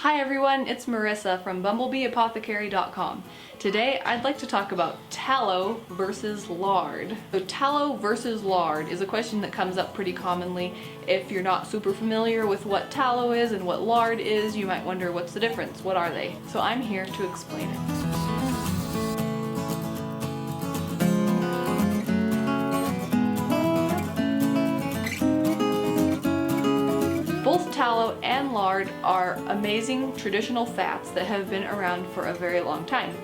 Hi everyone, it's Marisa from BumblebeeApothecary.com. Today I'd like to talk about tallow versus lard. So tallow versus lard is a question that comes up pretty commonly. If you're not super familiar with what tallow is and what lard is, you might wonder what's the difference, what are they? So I'm here to explain it. Both tallow and lard are amazing traditional fats that have been around for a very long time.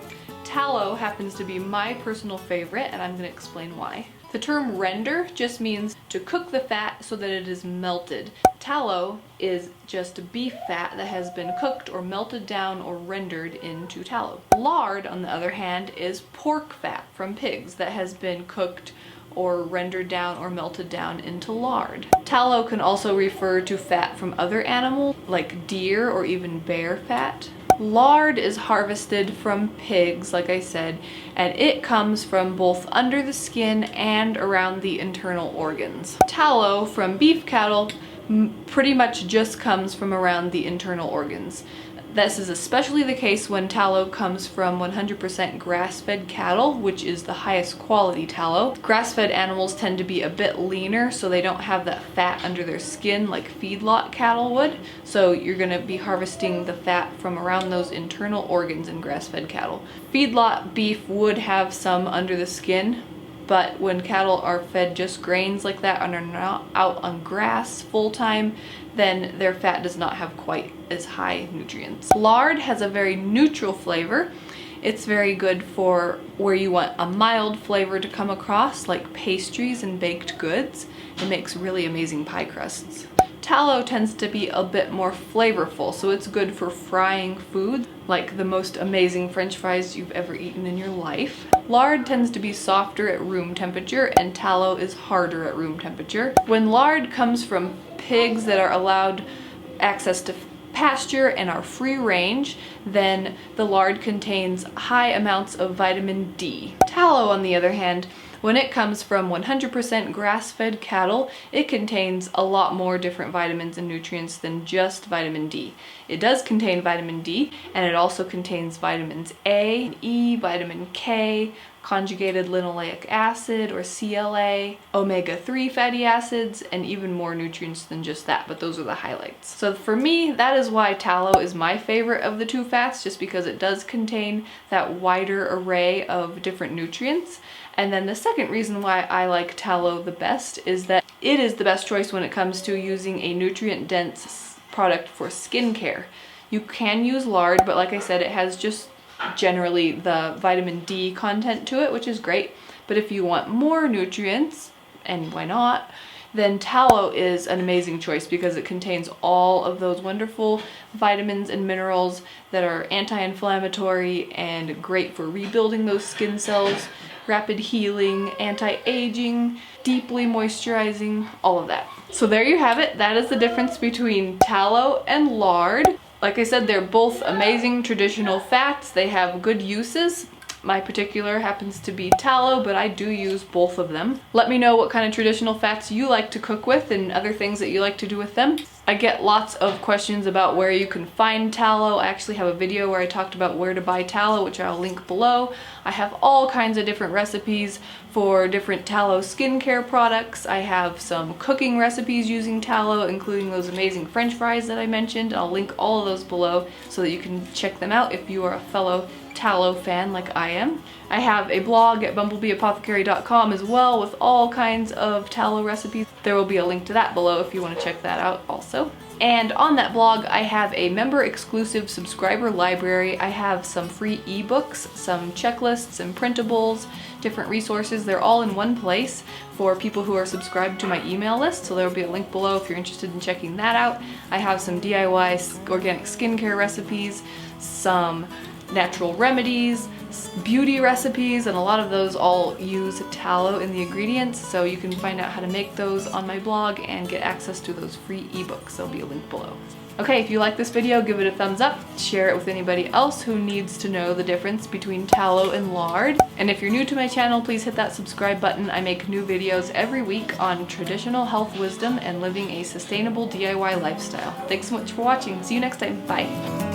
Tallow happens to be my personal favorite, and I'm going to explain why. The term render just means to cook the fat so that it is melted. Tallow is just beef fat that has been cooked or melted down or rendered into tallow. Lard, on the other hand, is pork fat from pigs that has been cooked or rendered down or melted down into lard. Tallow can also refer to fat from other animals like deer or even bear fat. Lard is harvested from pigs, like I said, and it comes from both under the skin and around the internal organs. Tallow from beef cattle pretty much just comes from around the internal organs. This is especially the case when tallow comes from 100% grass-fed cattle, which is the highest quality tallow. Grass-fed animals tend to be a bit leaner, so they don't have that fat under their skin like feedlot cattle would. So you're going to be harvesting the fat from around those internal organs in grass-fed cattle. Feedlot beef would have some under the skin, but when cattle are fed just grains like that and are not out on grass full-time, then their fat does not have quite as high nutrients. Lard has a very neutral flavor. It's very good for where you want a mild flavor to come across, like pastries and baked goods. It makes really amazing pie crusts. Tallow tends to be a bit more flavorful, so it's good for frying foods, like the most amazing French fries you've ever eaten in your life. Lard tends to be softer at room temperature, and tallow is harder at room temperature. When lard comes from pigs that are allowed access to pasture and are free range, then the lard contains high amounts of vitamin D. Tallow, on the other hand, when it comes from 100% grass-fed cattle, it contains a lot more different vitamins and nutrients than just vitamin D. It does contain vitamin D, and it also contains vitamins A, E, vitamin K, conjugated linoleic acid or CLA, omega-3 fatty acids, and even more nutrients than just that, but those are the highlights. So for me, that is why tallow is my favorite of the two fats, just because it does contain that wider array of different nutrients. And then the second reason why I like tallow the best is that it is the best choice when it comes to using a nutrient-dense product for skincare. You can use lard, but like I said, it has just generally the vitamin D content to it, which is great. But if you want more nutrients, and why not, then tallow is an amazing choice because it contains all of those wonderful vitamins and minerals that are anti-inflammatory and great for rebuilding those skin cells, rapid healing, anti-aging, deeply moisturizing, all of that. So there you have it. That is the difference between tallow and lard. Like I said, they're both amazing traditional fats. They have good uses. My particular happens to be tallow, but I do use both of them. Let me know what kind of traditional fats you like to cook with and other things that you like to do with them. I get lots of questions about where you can find tallow. I actually have a video where I talked about where to buy tallow, which I'll link below. I have all kinds of different recipes for different tallow skincare products. I have some cooking recipes using tallow, including those amazing French fries that I mentioned. I'll link all of those below so that you can check them out if you are a fellow tallow fan like I am. I have a blog at bumblebeeapothecary.com as well with all kinds of tallow recipes. There will be a link to that below if you want to check that out also. And on that blog, I have a member-exclusive subscriber library. I have some free ebooks, some checklists and printables, different resources. They're all in one place for people who are subscribed to my email list, so there will be a link below if you're interested in checking that out. I have some DIY organic skincare recipes, some natural remedies, beauty recipes, and a lot of those all use tallow in the ingredients, so you can find out how to make those on my blog and get access to those free ebooks. There'll be a link below. Okay, if you like this video, give it a thumbs up, share it with anybody else who needs to know the difference between tallow and lard. And if you're new to my channel, please hit that subscribe button. I make new videos every week on traditional health wisdom and living a sustainable DIY lifestyle. Thanks so much for watching. See you next time. Bye.